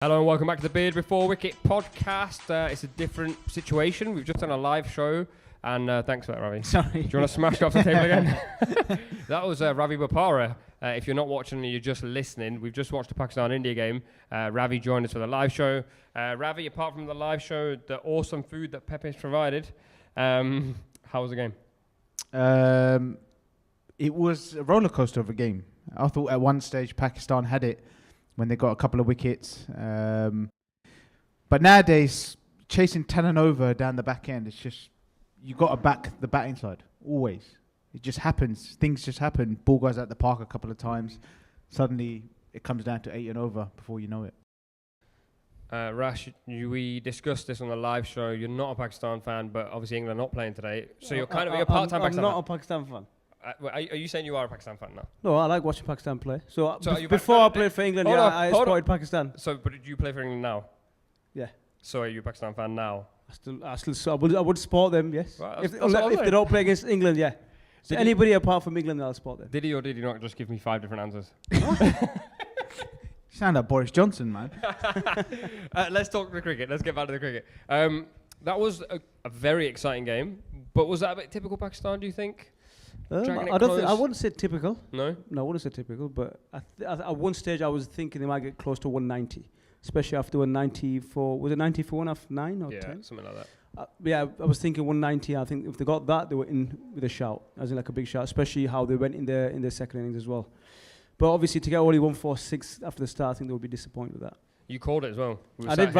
Hello and welcome back to the Beard Before Wicket podcast. It's a different situation. We've just done a live show, and thanks for that, Ravi. Sorry. Do you want to smash it off the table again? That was Ravi Bopara. If you're not watching and you're just listening, we've just watched the Pakistan-India game. Ravi joined us for the live show. Ravi, apart from the live show, the awesome food that Pepe's provided, how was the game? It was a roller coaster of a game. I thought at one stage Pakistan had it when they got a couple of wickets. But nowadays, chasing 10 and over down the back end, it's just, you got to back the batting side, always. It just happens. Things just happen. Ball goes out the park a couple of times. Suddenly, it comes down to 8 and over before you know it. Rashid, we discussed this on the live show. You're not a Pakistan fan, but obviously England are not playing today. So you're kind of a part-time Pakistan fan. I'm not a Pakistan fan. Are you saying you are a Pakistan fan now? No, I like watching Pakistan play. So before I played for England, I supported Pakistan. So, but did you play for England now? Yeah. So are you a Pakistan fan now? I would support them, yes. Well, if they don't play against England, yeah. So anybody apart from England, I'll support them. Did he or did he not just give me 5 different answers? Sound like Boris Johnson, man. Let's talk the cricket. Let's get back to the cricket. That was a very exciting game. But was that a bit typical Pakistan, do you think? I wouldn't say typical. No, I wouldn't say typical. But at one stage, I was thinking they might get close to 190, especially after 194. Was it 90 for 1 off 9 or 10? Yeah, something like that. I was thinking 190. I think if they got that, they were in with a shout, as in like a big shout, especially how they went in their second innings as well. But obviously, to get only 146 after the start, I think they would be disappointed with that. You called it as well. I did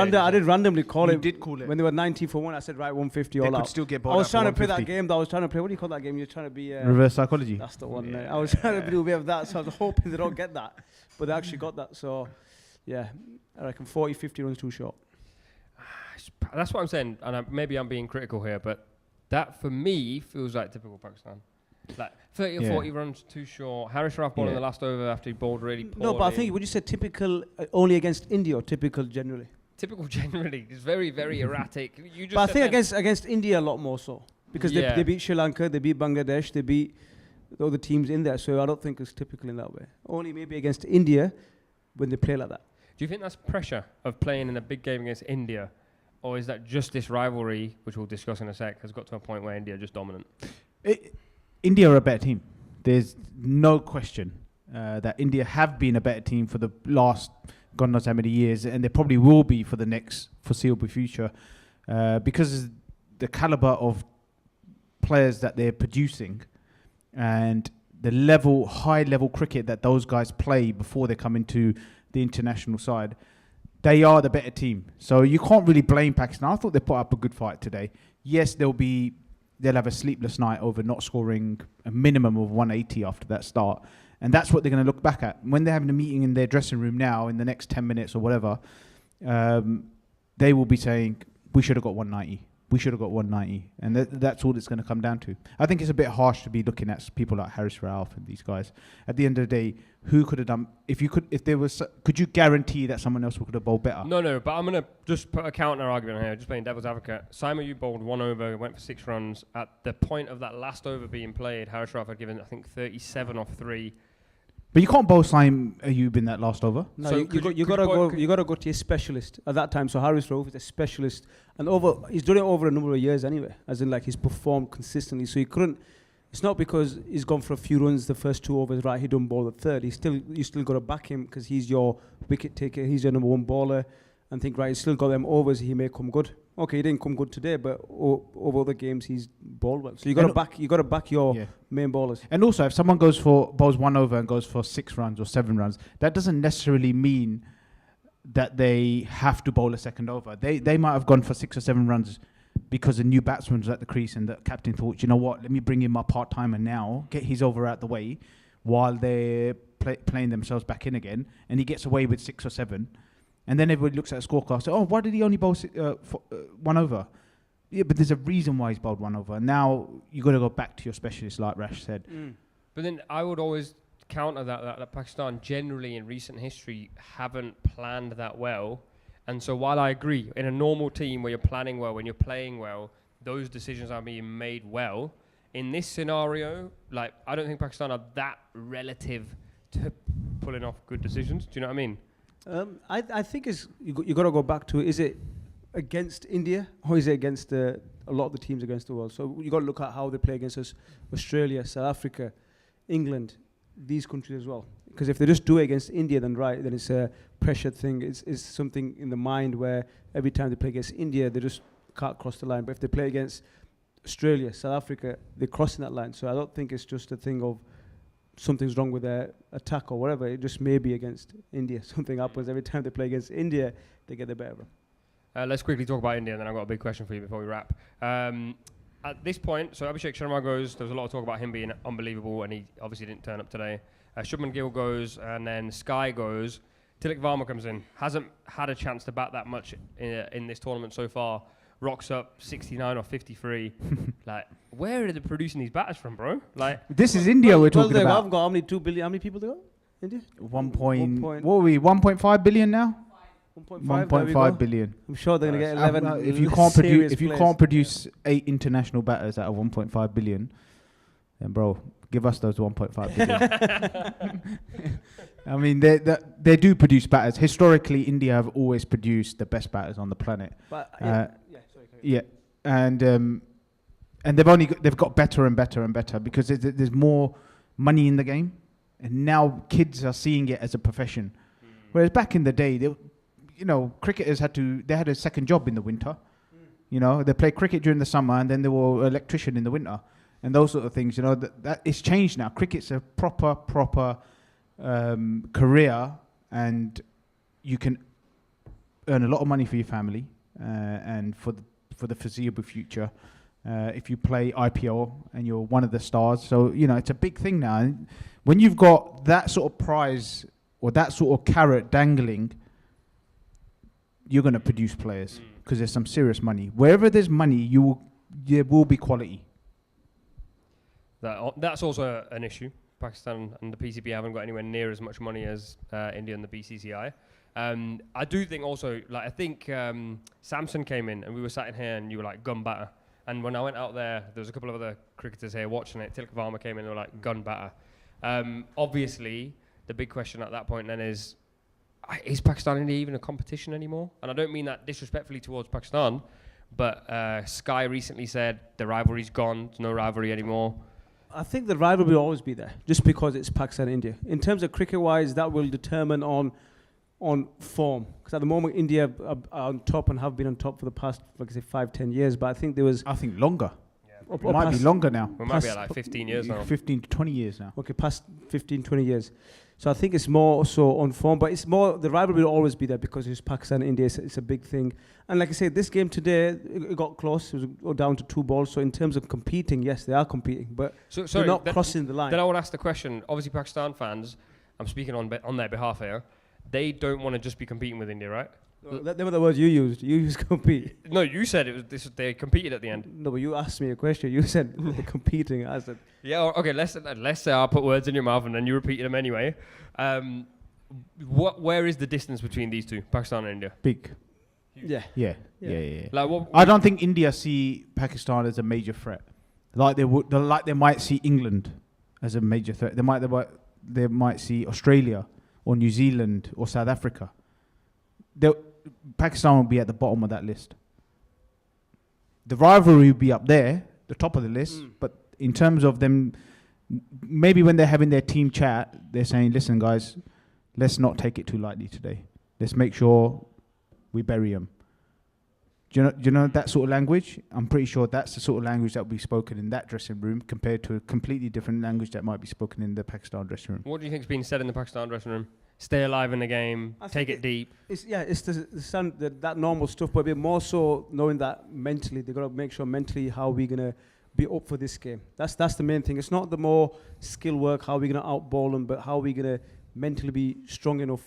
randomly call it. You did call it. When they were 90 for 1, I said, right, 150 all out. They could still get bowled I was out trying for to play that 150. game. What do you call that game? You're trying to be... Reverse psychology. That's the one. I was trying to do a bit of that, so I was hoping they don't get that. But they actually got that. So, yeah, I reckon 40, 50 runs too short. That's what I'm saying. And maybe I'm being critical here, but that, for me, feels like typical Pakistan. Like 30 or 40 runs too short. Harris Raff bowled in the last over after he bowled really poorly. No, but I think, would you say typical only against India or typical generally? Typical generally. It's very, very erratic. But I think against India a lot more so. Because they beat Sri Lanka, they beat Bangladesh, they beat the other teams in there. So I don't think it's typical in that way. Only maybe against India when they play like that. Do you think that's pressure of playing in a big game against India? Or is that just this rivalry, which we'll discuss in a sec, has got to a point where India are just dominant? India are a better team. There's no question that India have been a better team for the last God knows how many years, and they probably will be for the next foreseeable future because the caliber of players that they're producing and the high level cricket that those guys play before they come into the international side. They are the better team. So you can't really blame Pakistan. I thought they put up a good fight today. Yes, they'll have a sleepless night over not scoring a minimum of 180 after that start. And that's what they're going to look back at. When they're having a meeting in their dressing room now, in the next 10 minutes or whatever, they will be saying, we should have got 190. We should have got 190. And that's all it's going to come down to. I think it's a bit harsh to be looking at people like Harris Ralph and these guys. At the end of the day, who could have done... Could you guarantee that someone else could have bowled better? No, but I'm going to just put a counter argument here, just playing devil's advocate. Simon, you bowled 1 over, went for 6 runs. At the point of that last over being played, Harris Ralph had given, I think, 37 off 3. But you can't bowl Simon Ayub in that last over. No, so you got to go to your specialist at that time. So Harris Ralph is a specialist, and he's done it over a number of years anyway. As in, like, he's performed consistently. So he couldn't. It's not because he's gone for a few runs the first 2 overs. Right, he done bowl at third. You still got to back him because he's your wicket taker. He's your number 1 bowler, and think right. He's still got them overs. He may come good. Okay, he didn't come good today, but over other games he's bowled well. So you got to back your main bowlers. And also, if someone bowls 1 over and goes for 6 runs or 7 runs, that doesn't necessarily mean that they have to bowl a second over. They might have gone for 6 or 7 runs because a new batsman was at the crease and the captain thought, you know what, let me bring in my part-timer now, get his over out the way while they're playing themselves back in again, and he gets away with 6 or 7. And then everybody looks at a scorecard and says, oh, why did he only bowl 1 over? Yeah, but there's a reason why he's bowled 1 over. Now you've got to go back to your specialist, like Rash said. But then I would always counter that Pakistan generally in recent history haven't planned that well. And so while I agree, in a normal team where you're planning well, when you're playing well, those decisions are being made well. In this scenario, like, I don't think Pakistan are that relative to pulling off good decisions. Do you know what I mean? I think you got to go back to, is it against India or is it against a lot of the teams against the world? So you got to look at how they play against us, Australia, South Africa, England, these countries as well. Because if they just do it against India, then it's a pressured thing. It's something in the mind where every time they play against India, they just can't cross the line. But if they play against Australia, South Africa, they're crossing that line. So I don't think it's just a thing of something's wrong with their attack or whatever. It just may be against India. Something happens every time they play against India, they get the better. Let's quickly talk about India, and then I've got a big question for you before we wrap. At this point, so Abhishek Sharma goes. There was a lot of talk about him being unbelievable, and he obviously didn't turn up today. Shubman Gill goes, and then Sky goes. Tilak Varma comes in. Hasn't had a chance to bat that much in this tournament so far. Rocks up 69 or 53. Like, where are they producing these batters from, bro? Like, this is India we're talking they about. have got how many 2 billion? How many people they got? India? What are we? 1.5 billion now. 1.5 billion. I'm sure they're going to get 11. If you can't produce 8 international batters out of 1.5 billion, then bro, give us those 1.5 billion. I mean, they do produce batters. Historically, India have always produced the best batters on the planet. But and they've got better and better and better because there's more money in the game, and now kids are seeing it as a profession. Whereas back in the day, cricketers had a second job in the winter. They play cricket during the summer, and then they were an electrician in the winter, and those sort of things. That it's changed now. Cricket's a proper career, and you can earn a lot of money for your family and for the foreseeable future if you play IPL and you're one of the stars. So it's a big thing now. And when you've got that sort of prize or that sort of carrot dangling, you're going to produce players because there's some serious money. Wherever there's money, there will be quality. That's also an issue. Pakistan and the PCB haven't got anywhere near as much money as India and the BCCI. I do think also, I think Samson came in and we were sat in here and you were like, gun batter. And when I went out there was a couple of other cricketers here watching it. Tilak Varma came in and they were like, gun batter. Obviously, the big question at that point then is Pakistan India even a competition anymore? And I don't mean that disrespectfully towards Pakistan, but Sky recently said the rivalry's gone, there's no rivalry anymore. I think the rivalry will always be there, just because it's Pakistan and India. In terms of cricket-wise, that will determine on form. Because at the moment, India are on top and have been on top for the past, 5-10 years. But I think there was... I think longer. Yeah. It might be longer now. We might be at 15 years now. 15 to 20 years now. Okay, past 15, 20 years. So I think it's more so on form, but it's more, the rivalry will always be there because it's Pakistan and India, it's a big thing. And like I said, this game today, it got close, it was down to 2 balls. So in terms of competing, yes, they are competing, but they're not crossing the line. Then I want to ask the question, obviously Pakistan fans, I'm speaking on their behalf here, they don't want to just be competing with India, right? They were the words you used. You used compete. No, you said it was they competed at the end. No, but you asked me a question. You said they're competing. I said... Yeah, okay, let's say I put words in your mouth and then you repeated them anyway. Where is the distance between these two, Pakistan and India? Big. Yeah. I don't think India see Pakistan as a major threat. Like they might see England as a major threat. They might see Australia or New Zealand or South Africa. Pakistan will be at the bottom of that list. The rivalry will be up there, the top of the list, but in terms of them, maybe when they're having their team chat, they're saying, listen, guys, let's not take it too lightly today. Let's make sure we bury them. Do you know that sort of language? I'm pretty sure that's the sort of language that will be spoken in that dressing room compared to a completely different language that might be spoken in the Pakistan dressing room. What do you think is being said in the Pakistan dressing room? Stay alive in the game, take it deep. It's that normal stuff, but a bit more so knowing that mentally, they've got to make sure mentally how we're going to be up for this game. That's the main thing. It's not the more skill work, how we're going to outball them, but how we're going to mentally be strong enough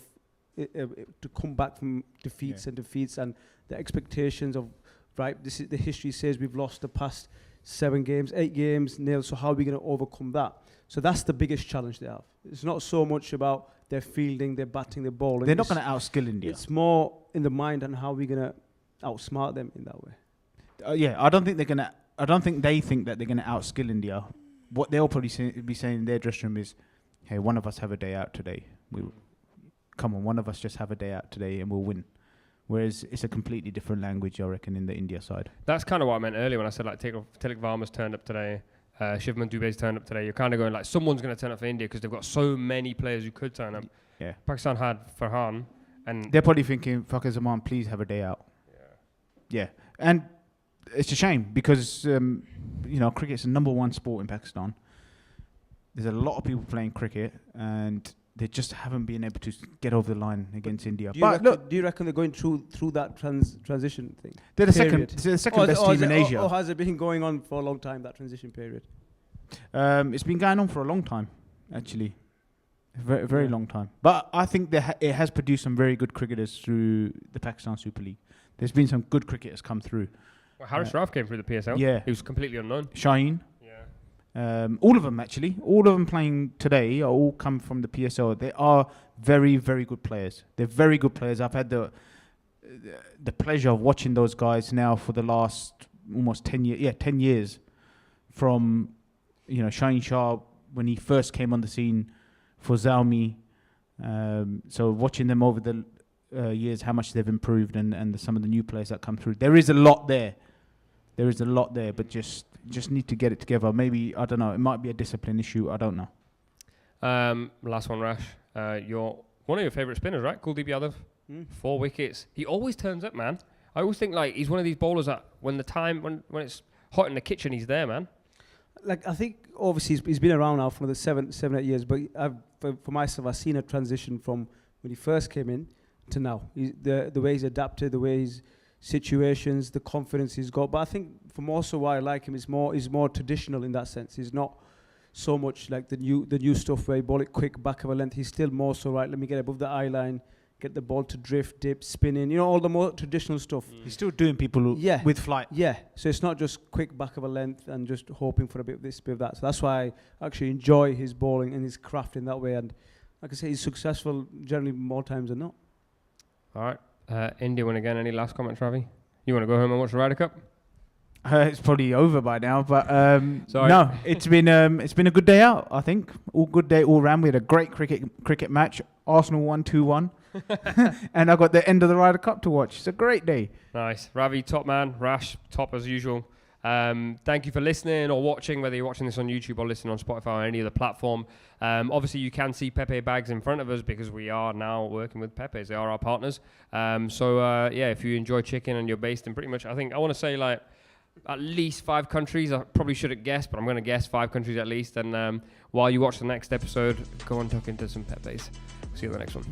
to come back from defeats and the expectations of, right, this is the history says we've lost the past 7 games, 8 games, nil, so how are we going to overcome that? So that's the biggest challenge they have. It's not so much about their fielding, their batting, their bowling. They're not going to outskill India. It's more in the mind and how we're going to outsmart them in that way. I don't think they think that they're going to outskill India. What they'll probably be saying in their dressing room is, hey, one of us have a day out today. come on, one of us just have a day out today and we'll win. Whereas it's a completely different language, I reckon, in the India side. That's kind of what I meant earlier when I said like Tilak Varma's turned up today, Shivman Dubey's turned up today. You're kind of going like someone's going to turn up for India because they've got so many players who could turn up. Yeah. Pakistan had Farhan, and they're probably thinking, Fakhar Zaman, please have a day out. Yeah. And it's a shame because, cricket's the number one sport in Pakistan. There's a lot of people playing cricket and they just haven't been able to get over the line against India. Do you reckon they're going through that transition thing? They're the second best team in Asia. Or has it been going on for a long time, that transition period? It's been going on for a long time, actually. Very, very long time. But I think it has produced some very good cricketers through the Pakistan Super League. There's been some good cricketers come through. Well, Haris Rauf came through the PSL. Yeah. He was completely unknown. Shaheen. All of them, actually. All of them playing today are all come from the PSL. They are very, very good players. They're very good players. I've had the pleasure of watching those guys now for the last almost 10 years. Yeah, 10 years. From, Shaheen Shah, when he first came on the scene for Zalmi. So watching them over the years, how much they've improved and some of the new players that come through. There is a lot there. But just need to get it together. Maybe, I don't know, it might be a discipline issue. I don't know. Last one, Rash. You're one of your favourite spinners, right? Kuldeep Yadav. 4 wickets. He always turns up, man. I always think like he's one of these bowlers that when it's hot in the kitchen, he's there, man. Like, I think obviously he's been around now for the 7-8 years, but for myself, I've seen a transition from when he first came in to now. The way he's adapted, the way his situations, the confidence he's got. But I think from also why I like him is more traditional in that sense. He's not so much like the new stuff where he ball it quick, back of a length. He's still more so, right, let me get above the eye line, get the ball to drift, dip, spinning, all the more traditional stuff. He's still doing people with flight. Yeah, so it's not just quick back of a length and just hoping for a bit of this, bit of that. So that's why I actually enjoy his bowling and his craft in that way. And like I say, he's successful generally more times than not. All right. India win again. Any last comments, Ravi? You want to go home and watch the Ryder Cup? It's probably over by now, but no, it's been a good day out. I think all good day all round. We had a great cricket match. Arsenal won 2-1, and I got the end of the Ryder Cup to watch. It's a great day. Nice, Ravi, top man. Rash, top as usual. Thank you for listening or watching, whether you're watching this on YouTube or listening on Spotify or any other platform. Obviously, you can see Pepe bags in front of us because we are now working with Pepe's. They are our partners. If you enjoy chicken and you're based in pretty much, I want to say like at least 5 countries. I probably shouldn't guess, but I'm going to guess 5 countries at least. And while you watch the next episode, go and tuck into some Pepe's. See you in the next one.